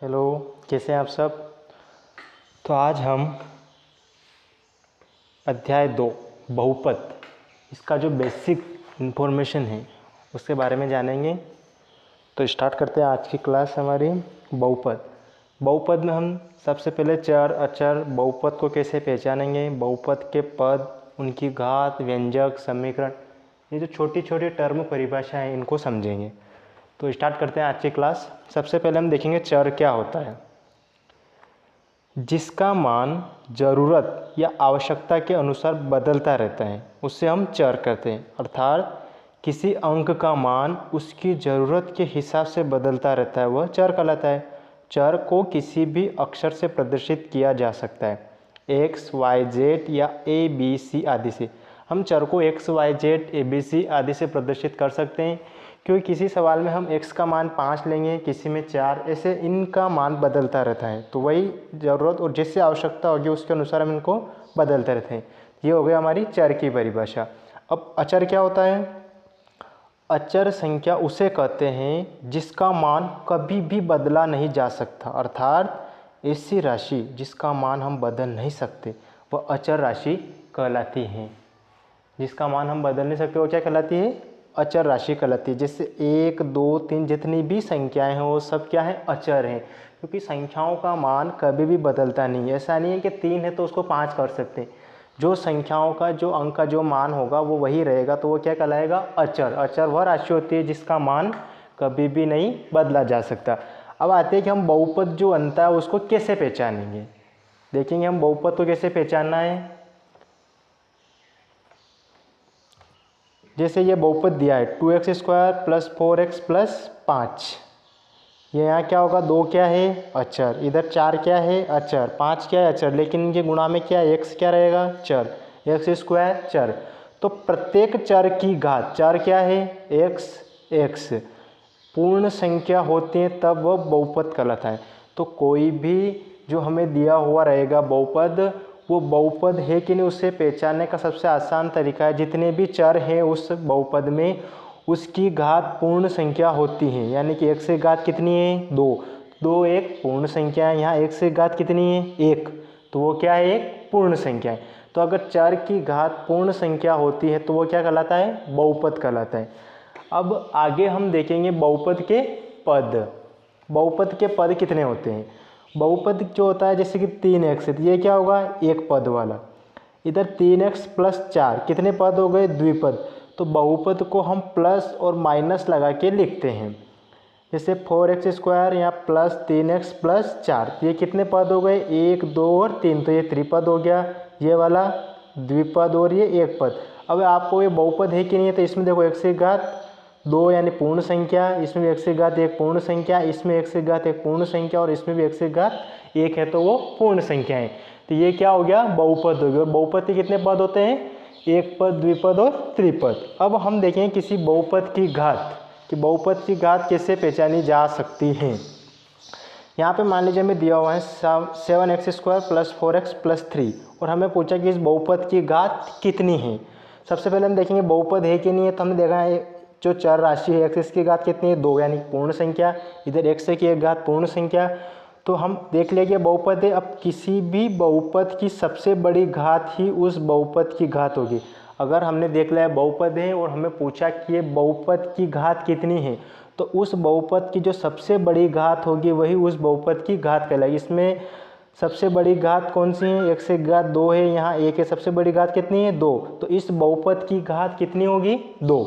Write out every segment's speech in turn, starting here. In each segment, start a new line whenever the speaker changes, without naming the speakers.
Hello, कैसे हैं आप सब। तो आज हम अध्याय 2 बहुपद, इसका जो बेसिक इन्फॉर्मेशन है उसके बारे में जानेंगे। तो स्टार्ट करते हैं आज की क्लास हमारी। बहुपद में हम सबसे पहले चर अचर बहुपद को कैसे पहचानेंगे, बहुपद के पद, उनकी घात, व्यंजक, समीकरण, ये जो छोटी छोटी टर्म परिभाषा है इनको समझेंगे। तो स्टार्ट करते हैं आज की क्लास। सबसे पहले हम देखेंगे चर क्या होता है। जिसका मान ज़रूरत या आवश्यकता के अनुसार बदलता रहता है उससे हम चर कहते हैं। अर्थात किसी अंक का मान उसकी ज़रूरत के हिसाब से बदलता रहता है, वह चर कहलाता है। चर को किसी भी अक्षर से प्रदर्शित किया जा सकता है, एक्स वाई जेड या ए बी सी आदि से। हम चर को X Y Z A B C आदि से प्रदर्शित कर सकते हैं, क्योंकि किसी सवाल में हम x का मान 5 लेंगे, किसी में 4, ऐसे इनका मान बदलता रहता है। तो वही ज़रूरत और जिससे आवश्यकता होगी उसके अनुसार हम इनको बदलते रहते हैं। ये हो गया हमारी चर की परिभाषा। अब अचर क्या होता है। अचर संख्या उसे कहते हैं जिसका मान कभी भी बदला नहीं जा सकता। अर्थात ऐसी राशि जिसका मान हम बदल नहीं सकते वह अचर राशि कहलाती है। जिसका मान हम बदल नहीं सकते वो क्या कहलाती है, अचर राशि कहलाती है। जैसे 1, 2, 3 जितनी भी संख्याएं हैं वो सब क्या है, अचर हैं। क्योंकि संख्याओं का मान कभी भी बदलता नहीं है। ऐसा नहीं है कि 3 है तो उसको 5 कर सकते हैं। जो संख्याओं का जो अंक का जो मान होगा वो वही रहेगा, तो वो क्या कहलाएगा, अचर। अचर वह राशि होती है जिसका मान कभी भी नहीं बदला जा सकता। अब आते हैं कि हम बहुपद जो बनता है उसको कैसे पहचानेंगे। देखेंगे हम बहुपद को कैसे पहचानना है। जैसे ये बहुपद दिया है 2x² + 4x + 5, ये यहाँ क्या होगा, 2 क्या है, अचर, इधर 4 क्या है, अचर, 5 क्या है, अचर, लेकिन इनके गुणा में क्या है, x क्या रहेगा, चर, x² चर। तो प्रत्येक चर की घात, चर क्या है, x पूर्ण संख्या होती है तब वह बहुपद कहलाता है। तो कोई भी जो हमें दिया हुआ रहेगा बहुपद, वो बहुपद है कि नहीं उससे पहचानने का सबसे आसान तरीका है, जितने भी चर हैं उस बहुपद में उसकी घात पूर्ण संख्या होती है। यानी कि x से घात कितनी है, 2 एक पूर्ण संख्या है। यहाँ x से घात कितनी है, 1, तो वो क्या है, एक पूर्ण संख्या है। तो अगर चर की घात पूर्ण संख्या होती है तो वो क्या कहलाता है, बहुपद कहलाता है। अब आगे हम देखेंगे बहुपद के पद। बहुपद के पद कितने होते हैं। बहुपद जो होता है जैसे कि 3x है तो ये क्या होगा, एक पद वाला। इधर 3x + 4 कितने पद हो गए, द्विपद। तो बहुपद को हम प्लस और माइनस लगा के लिखते हैं। जैसे 4x² यहाँ +3x + 4, ये कितने पद हो गए, 1, 2 और 3, तो ये त्रिपद हो गया, ये वाला द्विपद और ये एक पद। अब आपको ये बहुपद है कि नहीं है, तो इसमें देखो x से घात 2 यानी पूर्ण संख्या, इसमें भी x से घात 1 पूर्ण संख्या, इसमें x से घात 1 पूर्ण संख्या और इसमें भी x से घात 1 है, तो वो पूर्ण संख्या है। तो ये क्या हो गया, बहुपद हो गया। बहुपद के कितने पद होते हैं, एक पद, द्विपद और त्रिपद। अब हम देखें किसी बहुपद की घात, कि बहुपद की घात कैसे पहचानी जा सकती है। यहाँ पे मान लीजिए हमें दिया हुआ है 7x² + 4x + 3 और हमें पूछा कि इस बहुपद की घात कितनी है। सबसे पहले हम देखेंगे बहुपद है कि नहीं है। तो हमने देखा है जो चर राशि है x की घात कितनी है, 2 यानी पूर्ण संख्या, इधर x की एक घात पूर्ण संख्या, तो हम देख लेंगे बहुपद है। अब किसी भी बहुपद की सबसे बड़ी घात ही उस बहुपद की घात होगी। अगर हमने देख लिया बहुपद है और हमें पूछा कि ये बहुपद की घात कितनी है, तो उस बहुपद की जो सबसे बड़ी घात होगी वही उस बहुपद की घात कहलाएगी। इसमें सबसे बड़ी घात कौन सी है, x से घात 2 है, यहाँ 1 है, सबसे बड़ी घात कितनी है, 2, तो इस बहुपद की घात कितनी होगी, 2।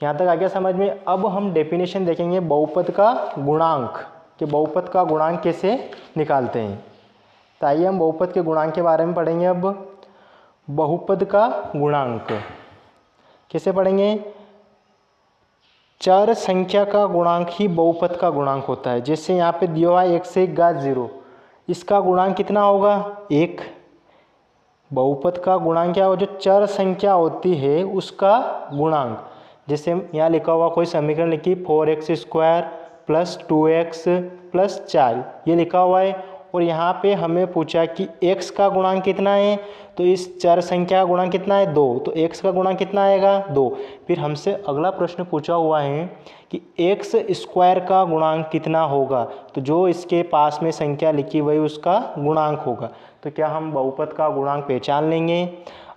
यहाँ तक आ गया समझ में। अब हम डेफिनेशन देखेंगे बहुपद का गुणांक, कि बहुपद का गुणांक कैसे निकालते हैं। तो आइए हम बहुपद के गुणांक के बारे में पढ़ेंगे। अब बहुपद का गुणांक कैसे पढ़ेंगे, चर संख्या का गुणांक ही बहुपद का गुणांक होता है। जैसे यहाँ पे दिया हुआ है x से घात 0, इसका गुणांक कितना होगा, 1। बहुपद का गुणांक क्या हो, जो चर संख्या होती है उसका गुणांक। जैसे यहाँ लिखा हुआ कोई समीकरण लिखी 4x² + 2x + 4, ये लिखा हुआ है, और यहाँ पे हमें पूछा कि x का गुणांक कितना है, तो इस चर संख्या का गुणांक कितना है 2, तो x का गुणांक कितना आएगा 2। फिर हमसे अगला प्रश्न पूछा हुआ है कि x स्क्वायर का गुणांक कितना होगा, तो जो इसके पास में संख्या लिखी वही उसका गुणांक होगा। तो क्या हम बहुपद का गुणांक पहचान लेंगे।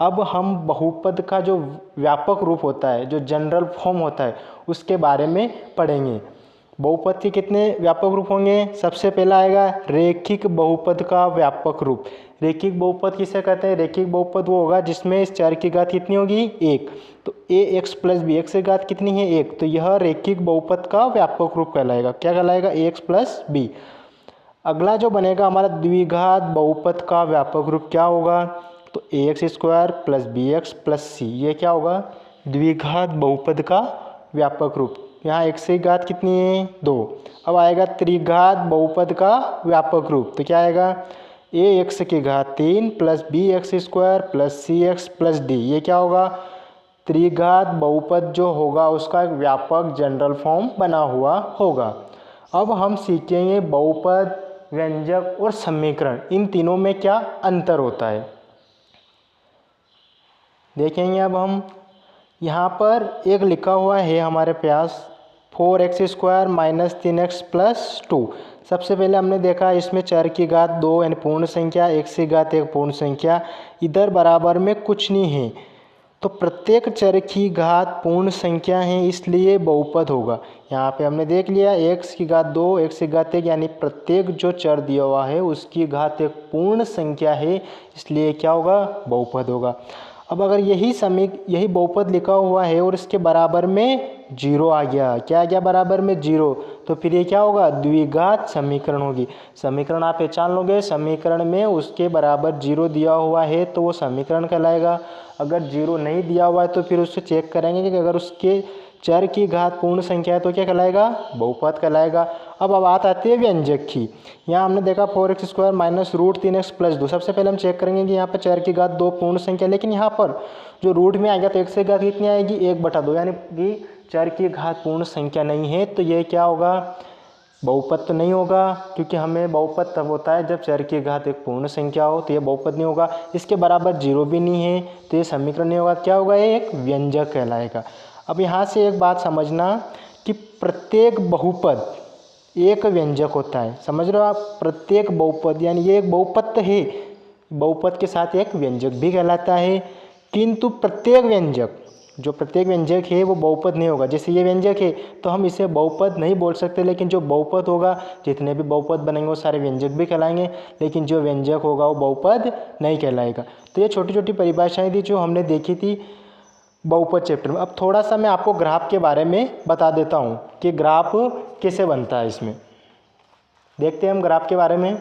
अब हम बहुपद का जो व्यापक रूप होता है, जो जनरल फॉर्म होता है, उसके बारे में पढ़ेंगे। बहुपद के कितने व्यापक रूप होंगे। सबसे पहला आएगा रेखिक बहुपद का व्यापक रूप। रेखिक बहुपद किसे कहते हैं। रेखिक बहुपद वो होगा जिसमें इस चर की घात कितनी होगी 1, तो ax प्लस बी, एक्स की घात कितनी है 1, तो यह रेखिक बहुपद का व्यापक रूप कहलाएगा। क्या कहलाएगा ax प्लस बी। अगला जो बनेगा हमारा द्विघात बहुपद का व्यापक रूप क्या होगा, तो ax square plus B X plus C, ये क्या होगा द्विघात बहुपद का व्यापक रूप। यहाँ x की घात कितनी है 2। अब आएगा त्रिघात बहुपद का व्यापक रूप, तो क्या आएगा ax की घात 3 plus B X square plus C X plus D, ये क्या होगा त्रिघात बहुपद जो होगा उसका एक व्यापक जनरल फॉर्म बना हुआ होगा। अब हम सीखेंगे बहुपद, व्यंजक और समीकरण, इन तीनों में क्या अंतर होता है देखेंगे। अब हम यहाँ पर एक लिखा हुआ है हमारे पास 4x square minus 3x plus 2। सबसे पहले हमने देखा इसमें चर की घात 2 यानी पूर्ण संख्या, x की घात 1 पूर्ण संख्या, इधर बराबर में कुछ नहीं है, तो प्रत्येक चर की घात पूर्ण संख्या है इसलिए बहुपद होगा। यहाँ पे हमने देख लिया x की घात 2, x की घात 1, यानी प्रत्येक जो चर दिया हुआ है उसकी घात एक पूर्ण संख्या है इसलिए क्या होगा बहुपद होगा। अब अगर यही बहुपद लिखा हुआ है और इसके बराबर में 0 आ गया, क्या आ गया बराबर में 0, तो फिर ये क्या होगा द्विघात समीकरण होगी। समीकरण आप पहचान लोगे, समीकरण में उसके बराबर 0 दिया हुआ है तो वो समीकरण कहलाएगा। अगर 0 नहीं दिया हुआ है तो फिर उससे चेक करेंगे कि अगर उसके चर की घात पूर्ण संख्या है तो क्या कहलाएगा बहुपद कहलाएगा। अब बात आती है व्यंजक की। यहाँ हमने देखा 4x square minus root 3x plus 2। सबसे पहले हम चेक करेंगे कि यहाँ पर चर की घात 2 पूर्ण संख्या, लेकिन यहाँ पर जो रूट में आएगा तो x की घात कितनी आएगी 1/2, यानी कि चर की घात पूर्ण संख्या नहीं है, तो ये क्या होगा बहुपद तो नहीं होगा, क्योंकि हमें बहुपद तब होता है जब चर की घात एक पूर्ण संख्या हो, तो ये बहुपद नहीं होगा। इसके बराबर 0 भी नहीं है तो ये समीकरण नहीं होगा। क्या होगा ये एक व्यंजक कहलाएगा। अब यहाँ से एक बात समझना कि प्रत्येक बहुपद एक व्यंजक होता है, समझ रहे हो आप। प्रत्येक बहुपद यानी ये एक बहुपद है, बहुपद के साथ एक व्यंजक भी कहलाता है, किंतु प्रत्येक व्यंजक है वो बहुपद नहीं होगा। जैसे ये व्यंजक है तो हम इसे बहुपद नहीं बोल सकते, लेकिन जो बहुपद होगा जितने भी बहुपद बनेंगे वो सारे व्यंजक भी कहलाएंगे, लेकिन जो व्यंजक होगा वो बहुपद नहीं कहलाएगा। तो ये छोटी छोटी परिभाषाएं थी जो हमने देखी थी बहुपद चैप्टर में। अब थोड़ा सा मैं आपको ग्राफ के बारे में बता देता हूँ कि ग्राफ कैसे बनता है। इसमें देखते हैं हम ग्राफ के बारे में।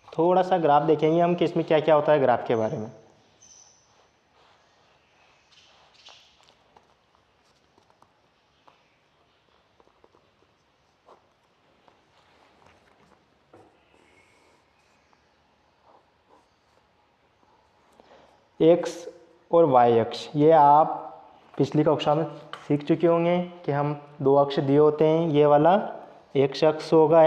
थोड़ा सा ग्राफ देखेंगे हम कि इसमें क्या क्या होता है ग्राफ के बारे में। एक्स और वाई अक्ष, ये आप पिछली कक्षा में सीख चुके होंगे कि हम दो अक्ष दिए होते हैं। ये वाला एक्स अक्ष होगा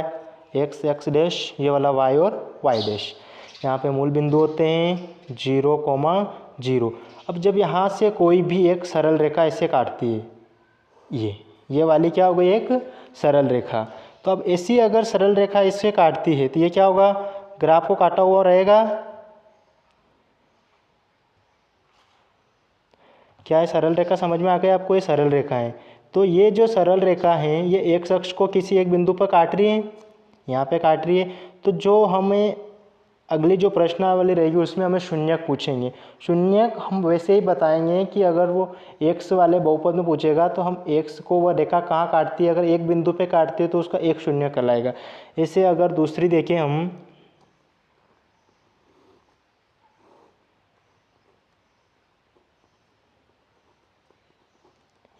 एक्स एक्स डैश, ये वाला वाई और वाई डैश। यहाँ पे मूल बिंदु होते हैं 0,0। अब जब यहाँ से कोई भी एक सरल रेखा ऐसे काटती है, ये वाली क्या हो गई एक सरल रेखा, तो अब ऐसी अगर सरल रेखा इससे काटती है तो ये क्या होगा ग्राफ को काटा हुआ रहेगा। क्या है सरल रेखा, समझ में आ गया आपको। ये सरल रेखा है, तो ये जो सरल रेखा है ये एक्स अक्ष को किसी एक बिंदु पर काट रही है, यहाँ पे काट रही है। तो जो हमें अगली जो प्रश्नावली रहेगी उसमें हमें शून्यक पूछेंगे। शून्यक हम वैसे ही बताएंगे कि अगर वो एक्स वाले बहुपद में पूछेगा तो हम एक्स को वह रेखा कहाँ काटती है, अगर एक बिंदु पे काटती है तो उसका एक शून्यक कहलाएगा। ऐसे अगर दूसरी देखें हम,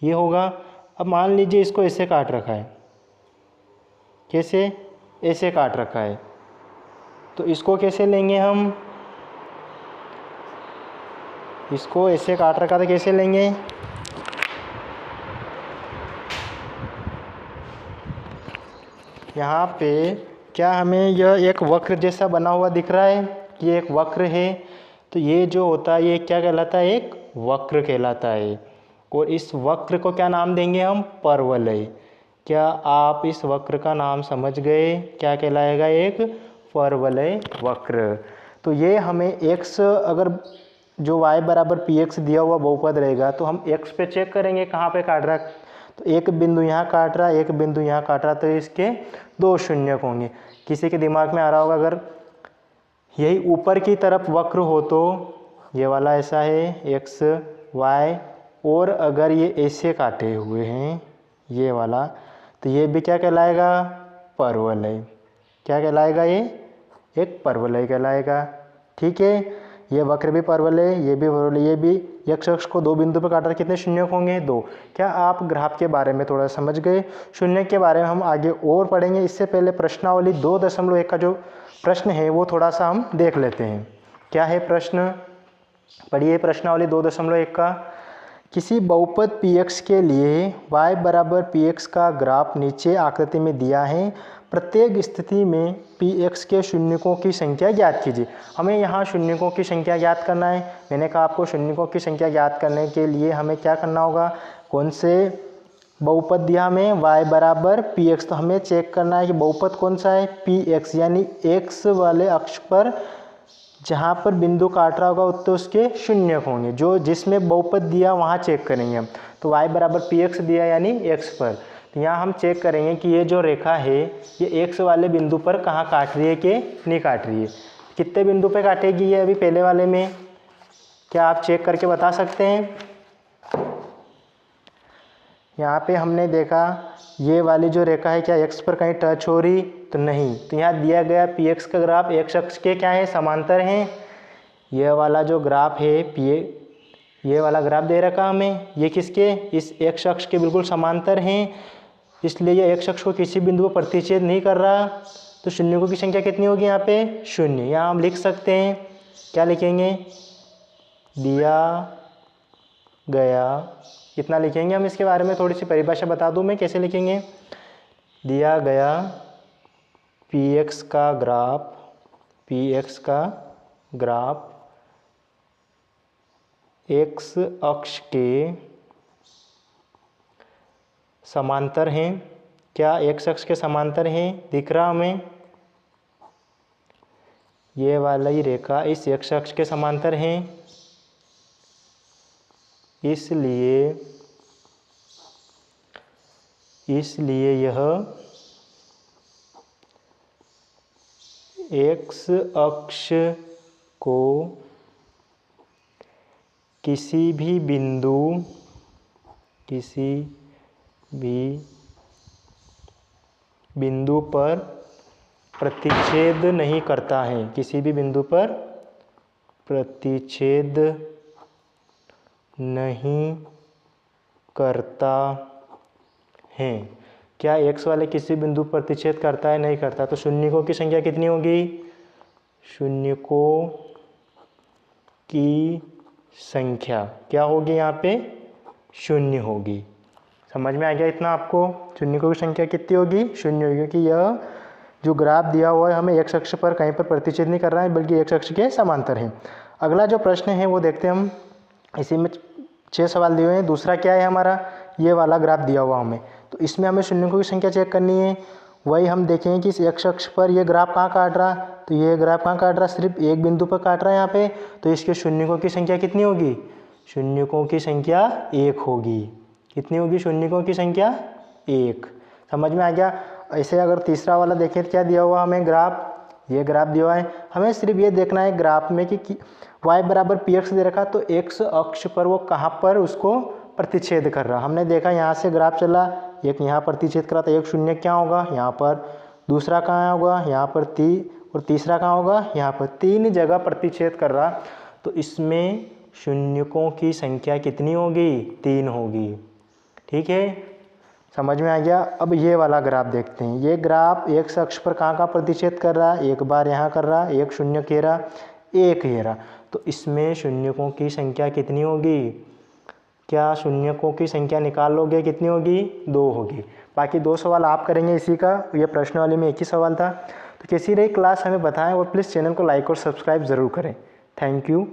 ये होगा। अब मान लीजिए इसको ऐसे काट रखा है, कैसे ऐसे काट रखा है, तो इसको कैसे लेंगे हम, इसको ऐसे काट रखा था कैसे लेंगे, यहाँ पे क्या हमें यह एक वक्र जैसा बना हुआ दिख रहा है कि एक वक्र है, तो ये जो होता है ये क्या कहलाता है, एक वक्र कहलाता है। और इस वक्र को क्या नाम देंगे हम, परवलय। क्या आप इस वक्र का नाम समझ गए, क्या कहलाएगा, एक परवलय वक्र। तो ये हमें x, अगर जो y बराबर px दिया हुआ बहुपद रहेगा तो हम x पे चेक करेंगे कहाँ पे काट रहा है, तो एक बिंदु यहाँ काट रहा है, एक बिंदु यहाँ काट रहा, तो इसके दो शून्यक होंगे। किसी के दिमाग में आ रहा होगा, अगर यही ऊपर की तरफ वक्र हो तो ये वाला ऐसा है x y, और अगर ये ऐसे काटे हुए हैं ये वाला, तो ये भी क्या कहलाएगा, परवलय। क्या कहलाएगा, ये एक परवलय कहलाएगा। ठीक है, ये वक्र भी परवलय, ये भी परवलय, ये भी x अक्ष को दो बिंदु पर काट रहा, कितने शून्यक होंगे, दो। क्या आप ग्राफ के बारे में थोड़ा समझ गए। शून्य के बारे में हम आगे और पढ़ेंगे, इससे पहले प्रश्नावली 2.1 का जो प्रश्न है वो थोड़ा सा हम देख लेते हैं। क्या है प्रश्न, पढ़िए प्रश्नावली 2.1 का। किसी बहुपद px के लिए y बराबर px का ग्राफ नीचे आकृति में दिया है। प्रत्येक स्थिति में px के शून्यकों की संख्या ज्ञात कीजिए। हमें यहाँ शून्यकों की संख्या ज्ञात करना है। मैंने कहा आपको शून्यकों की संख्या ज्ञात करने के लिए हमें क्या करना होगा, कौन से बहुपद दिया हमें, y बराबर px, तो हमें चेक करना है कि बहुपद कौन सा है, px, यानी x वाले अक्ष पर जहाँ पर बिंदु काट रहा होगा तो उसके शून्यक होंगे। जो जिसमें बहुपद दिया वहाँ चेक करेंगे हम, तो y बराबर px दिया यानी x पर, तो यहाँ हम चेक करेंगे कि ये जो रेखा है ये x वाले बिंदु पर कहाँ काट रही है कि नहीं काट रही है। कितने बिंदु पे काटेगी ये अभी पहले वाले में, क्या आप चेक करके बता सकते हैं। यहाँ पे हमने देखा ये वाली जो रेखा है क्या x पर कहीं टच हो रही, तो नहीं। तो यहाँ दिया गया px का ग्राफ x अक्ष के क्या है, समांतर हैं। यह वाला जो ग्राफ है ये वाला ग्राफ दे रखा हमें, ये किसके, इस x अक्ष के बिल्कुल समांतर हैं, इसलिए ये x अक्ष को किसी बिंदु पर प्रतिच्छेद नहीं कर रहा। तो शून्यकों की संख्या कितनी होगी यहाँ पे, शून्य। यहाँ हम लिख सकते हैं, क्या लिखेंगे, दिया गया, कितना लिखेंगे हम, इसके बारे में थोड़ी सी परिभाषा बता दूं मैं, कैसे लिखेंगे। दिया गया px का ग्राफ x अक्ष के समांतर हैं। क्या x अक्ष के समांतर हैं, दिख रहा हमें, ये वाला ही रेखा इस x अक्ष के समांतर हैं, इसलिए यह x अक्ष को किसी भी बिंदु पर प्रतिच्छेद नहीं करता है, किसी भी बिंदु पर प्रतिच्छेद नहीं करता है। क्या x वाले किसी बिंदु पर प्रतिच्छेद करता है, नहीं करता। तो शून्यकों की संख्या कितनी होगी, शून्यकों की संख्या क्या होगी, यहाँ पे शून्य होगी। समझ में आ गया इतना आपको, शून्यकों की संख्या कितनी होगी, शून्य होगी, क्योंकि यह जो ग्राफ दिया हुआ है हमें x अक्ष पर कहीं पर प्रतिच्छेद नहीं कर रहा है, बल्कि x अक्ष के समांतर है। अगला जो प्रश्न है वो देखते हैं हम, इसी में 6 सवाल दिए हुए हैं। दूसरा क्या है हमारा, ये वाला ग्राफ दिया हुआ हमें, तो इसमें हमें शून्यकों की संख्या चेक करनी है। वही हम देखेंगे कि इस x अक्ष पर ये ग्राफ कहाँ काट रहा, तो ये ग्राफ कहाँ काट रहा, सिर्फ एक बिंदु पर काट रहा है यहाँ पे, तो इसके शून्यकों की संख्या कितनी होगी, शून्यकों की संख्या 1 होगी। कितनी होगी, शून्यकों की संख्या 1। समझ में आ गया। ऐसे अगर तीसरा वाला देखें तो क्या दिया हुआ हमें ग्राफ, ये ग्राफ दिया हुआ है, हमें सिर्फ ये देखना है ग्राफ में कि y बराबर px दे रखा, तो x अक्ष पर वो कहाँ पर उसको प्रतिच्छेद कर रहा। हमने देखा यहाँ से ग्राफ चला, एक यहाँ प्रतिच्छेद करा, तो एक शून्य क्या होगा यहाँ पर, दूसरा कहाँ होगा यहाँ पर, और तीसरा कहाँ होगा यहाँ पर, 3 जगह प्रतिच्छेद कर रहा। तो इसमें शून्यकों की संख्या कितनी होगी, 3 होगी। ठीक है, समझ में आ गया। अब ये वाला ग्राफ देखते हैं। ये ग्राफ x अक्ष पर कहाँ प्रतिच्छेद कर रहा है, एक बार यहाँ कर रहा, एक शून्य घेरा, एक घेरा, तो इसमें शून्यकों की संख्या कितनी होगी, क्या शून्यकों की संख्या निकाल लोगे, कितनी होगी, 2 होगी। बाकी 2 सवाल आप करेंगे इसी का, ये प्रश्न वाले में एक ही सवाल था। तो कैसी रही क्लास हमें बताएं और प्लीज़ चैनल को लाइक और सब्सक्राइब ज़रूर करें। Thank you.